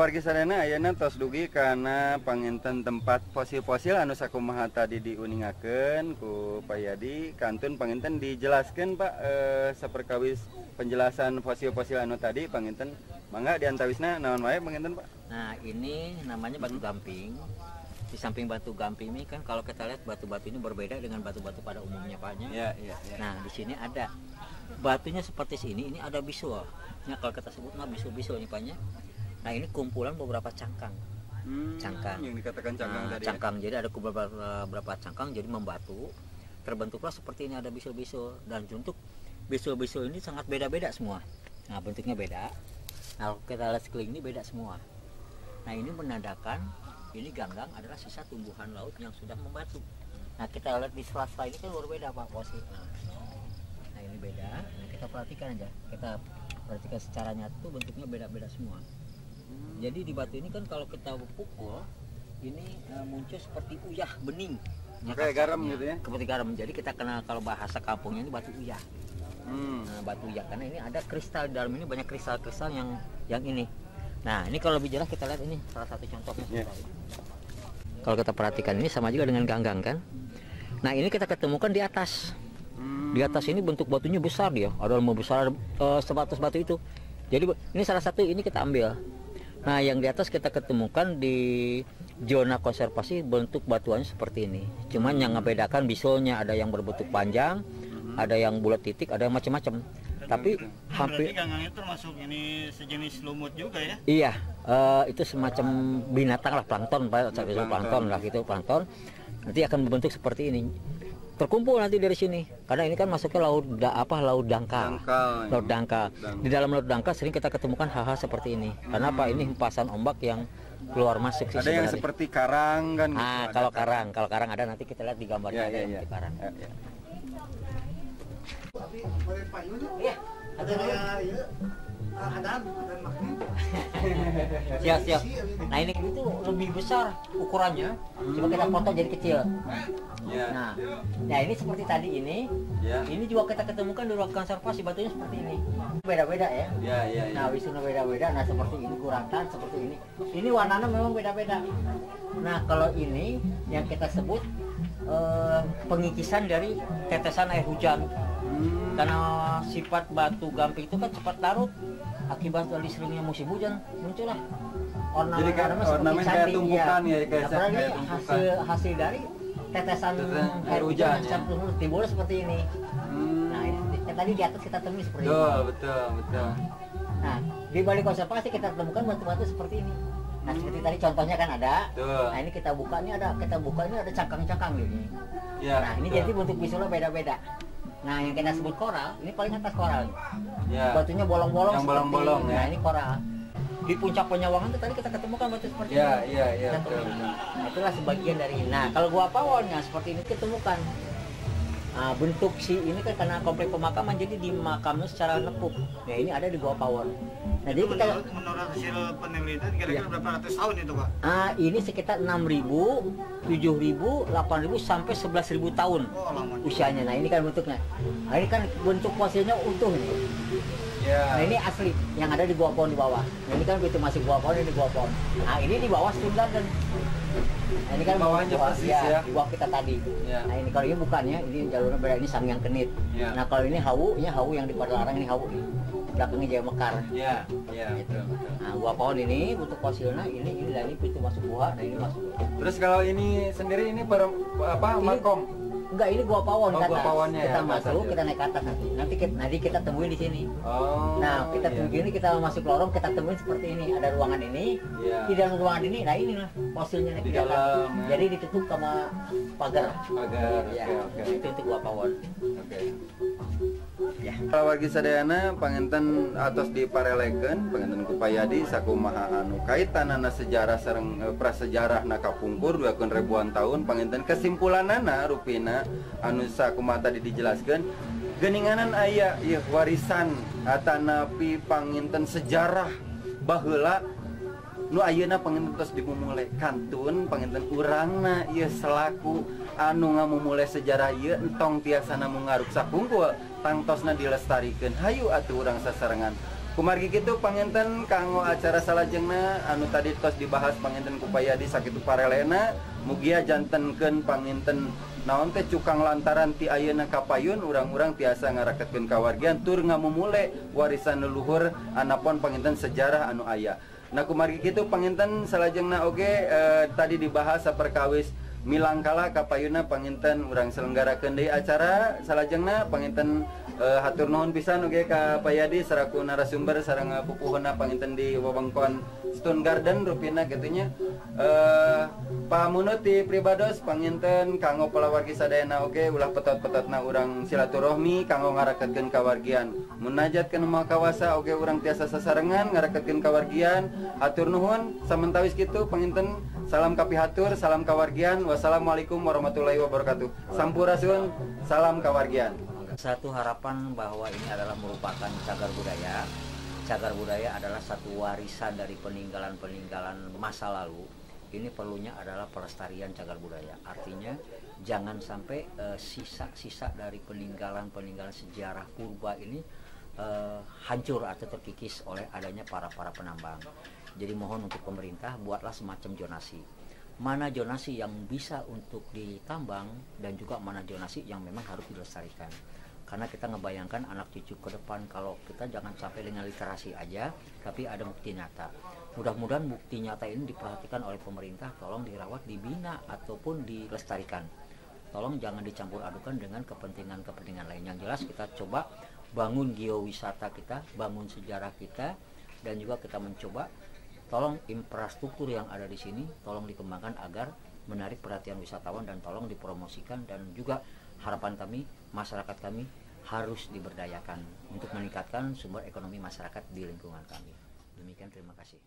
wargi sadayana ayeuna tos dugi kana panginten tempat fosil-fosil anu sakumaha tadi diuningakeun ku Pak Yadi. Kantun panginten dijelaskeun Pak saperkawis penjelasan fosil-fosil anu tadi panginten. Mangga diantawisna naon wae panginten Pak? Nah, ini namanya batu gamping. Di samping batu gamping ini kan kalau kita lihat batu-batu ini berbeda dengan batu-batu pada umumnya Paknya. Ya. Nah, di sini ada batunya seperti ini ada bisul. Nah, kalau kita sebut mah bisul-bisul nih Paknya. Nah, ini kumpulan beberapa cangkang. Cangkang. Yang dikatakan cangkang tadi. Cangkang. Ya? Jadi ada beberapa cangkang jadi membatu. Terbentuklah seperti ini ada bisul-bisul dan untuk bisul-bisul ini sangat beda-beda semua. Nah, bentuknya beda. Nah, kita lihat sekeliling ini beda semua. Nah, ini menandakan ini ganggang adalah sisa tumbuhan laut yang sudah membatu. Nah, kita lihat di sela-sela ini kan luar beda Pak posisi. Nah, ini beda. Nah, kita perhatikan aja. Kita perhatikan secara nyata tuh bentuknya beda-beda semua. Jadi di batu ini kan kalau kita pukul ini muncul seperti uyah bening. Kayak garam gitu ya? Seperti garam. Jadi kita kenal kalau bahasa kampungnya ini batu uyah. Nah, batu uyah karena ini ada kristal di dalam ini, banyak kristal-kristal yang ini. Nah, ini kalau lebih jelas kita lihat ini salah satu contohnya. Yeah. Kalau kita perhatikan ini sama juga dengan ganggang kan. Nah, ini kita ketemukan di atas. Di atas ini bentuk batunya besar dia. Ada lebih besar sebatas batu itu. Jadi ini salah satu ini kita ambil. Nah, yang di atas kita ketemukan di zona konservasi bentuk batuannya seperti ini. Cuman yang membedakan bisulnya ada yang berbentuk panjang, ada yang bulat titik, ada yang macam-macam. Tapi hampir ganggang itu termasuk ini sejenis lumut juga ya? Iya, itu semacam binatang lah, plankton, plankton lah gitu, plankton. Nanti akan berbentuk seperti ini. Terkumpul nanti dari sini. Karena ini kan masuknya laut dangkal. Laut dangkal. Di dalam laut dangkal sering kita ketemukan hal-hal seperti ini. Karena apa? Ini hempasan ombak yang keluar masuk sih. Ada yang seperti karang kan? Ah, gitu. Kalau karang ada nanti kita lihat di gambarnya ada yang seperti karang. Iya, siap. Nah, ini itu lebih besar ukurannya. Coba kita foto jadi kecil. Nah, ini seperti tadi ini. Ini juga kita ketemukan di ruang konservasi batunya seperti ini. Beda-beda ya. Nah, wisuna beda-beda. Nah, seperti ini kuratan, seperti ini. Ini warnanya memang beda-beda. Nah, kalau ini yang kita sebut pengikisan dari tetesan air hujan. Karena sifat batu gamping itu kan cepat larut, akibat dari seringnya musim hujan muncullah ornamen kayak tumpukan ya, kayak hasil dari tetesan air hujan timbul seperti ini. Nah, ini tadi di atas kita temui seperti ini. Betul. Nah, di balik konservasi kita temukan batu-batu seperti ini. Nah, seperti tadi contohnya kan ada. Nah, ini kita buka ini ada cangkang-cangkang ini. Nah, ini jadi bentuk bisulnya beda-beda. Nah, yang kita sebut koral, ini paling atas koral. Batunya bolong-bolong. Yang bolong-bolong ya. Nah, ini koral. Di puncak Penyawangan itu tadi kita ketemukan batu seperti ini. Iya. Nah, itulah sebagian dari ini. Nah, kalau gua pawonnya seperti ini ketemukan. Nah, bentuk si ini kan karena komplek pemakaman jadi dimakamnya secara nekuk. Ya, ini ada di Gua Pawon. Nah, jadi kita menurut hasil penelitian kira-kira berapa ratus tahun itu Pak? Ini sekitar 6.000, 7.000, 8.000 sampai 11.000 tahun usianya. Nah, ini kan bentuknya. Nah, ini kan bentuk fosilnya utuh ini. Nah, ini asli yang ada di Gua Pawon di bawah. Nah, ini kan itu masih Gua Pawon, ini Gua Pawon. Nah, ini di bawah Stone Garden. Nah, ini kan bawahnya persis ya. Di bawah kita tadi. Nah, ini kalau ini bukannya, ini jalurnya beda, ini Samyang Kenit. Nah, kalau ini hawu yang di Padalarang ini hawu. Belakangnya Jaya Mekar. Betul. Nah, Gua Pawon ini bentuk fosilnya ini dan ini pintu masuk gua, nah ini masuk. Terus kalau ini sendiri ini makom? Enggak, ini Gua Pawon Gua Pawonnya kita ya, masuk, kita naik ke atas nanti kita temuin di sini. Nah, kita temuin gini, kita masuk lorong, kita temuin seperti ini. Ada ruangan ini. Di dalam ruangan ini, nah ini lah fosilnya di dalam. Jadi ditutup sama pagar. Oke. Itu untuk Gua Pawon. Kalau wargi sadayana panginten atos dipareleken panginten ku Pak Yadi sakumaha anu kaitanana sejarah sareng prasejarah na kapungkur 2000 ribuan tahun panginten kesimpulanana rupina anu sakumaha tadi dijelaskeun geuninganan aya ieu warisan atanapi panginten sejarah baheula nu ayeuna panginten tos dimumule kantun panginten urangna ieu selaku anu ngamumule sejarah ieu entong tiasa namun ngaruksa kungkul tangtosna dilestarikeun hayu atuh urang sasarengan kumargi kitu panginten kanggo acara salajengna anu tadi tos dibahas panginten kupayadi sakitu parelena mugia jantenkeun panginten naon teh cukang lantaran ti ayeuna kapayun urang-urang tiasa ngarakekeun kawargian tur ngamumule warisan leluhur anapun panginten sejarah anu aya. Nah kumargi kitu panginten salajengna oge tadi dibahas saperkawis milangkala kapayuna panginten urang selenggarakeun deui acara salajengna panginten hatur nuhun pisan oge ka Payadi selaku narasumber sareng pupuhna panginten di wewengkon Stone Garden rupina gitunya. Pamunut ti pribados panginten kanggo palawargi sadayana oge ulah petot-petotna urang silaturahmi kanggo ngarakekeun kawargian. Munajat kana makawasa oge urang tiasa sasarengan ngarakekeun kawargian. Hatur nuhun samentawis kitu panginten salam kapihatur, salam kawargian. Wassalamualaikum warahmatullahi wabarakatuh. Sampurasun, salam kawargian. Satu harapan bahwa ini adalah merupakan cagar budaya. Cagar budaya adalah satu warisan dari peninggalan-peninggalan masa lalu. Ini perlunya adalah pelestarian cagar budaya. Artinya jangan sampai sisa-sisa dari peninggalan-peninggalan sejarah purba ini hancur atau terkikis oleh adanya para penambang. Jadi mohon untuk pemerintah buatlah semacam zonasi. Mana zonasi yang bisa untuk ditambang dan juga mana zonasi yang memang harus dilestarikan. Karena kita ngebayangkan anak cucu ke depan kalau kita jangan sampai dengan literasi aja, tapi ada bukti nyata. Mudah-mudahan bukti nyata ini diperhatikan oleh pemerintah, tolong dirawat, dibina, ataupun dilestarikan. Tolong jangan dicampur adukan dengan kepentingan-kepentingan lain. Yang jelas kita coba bangun geowisata kita, bangun sejarah kita, dan juga kita mencoba tolong infrastruktur yang ada di sini, tolong dikembangkan agar menarik perhatian wisatawan dan tolong dipromosikan, dan juga harapan kami, masyarakat kami harus diberdayakan untuk meningkatkan sumber ekonomi masyarakat di lingkungan kami. Demikian, terima kasih.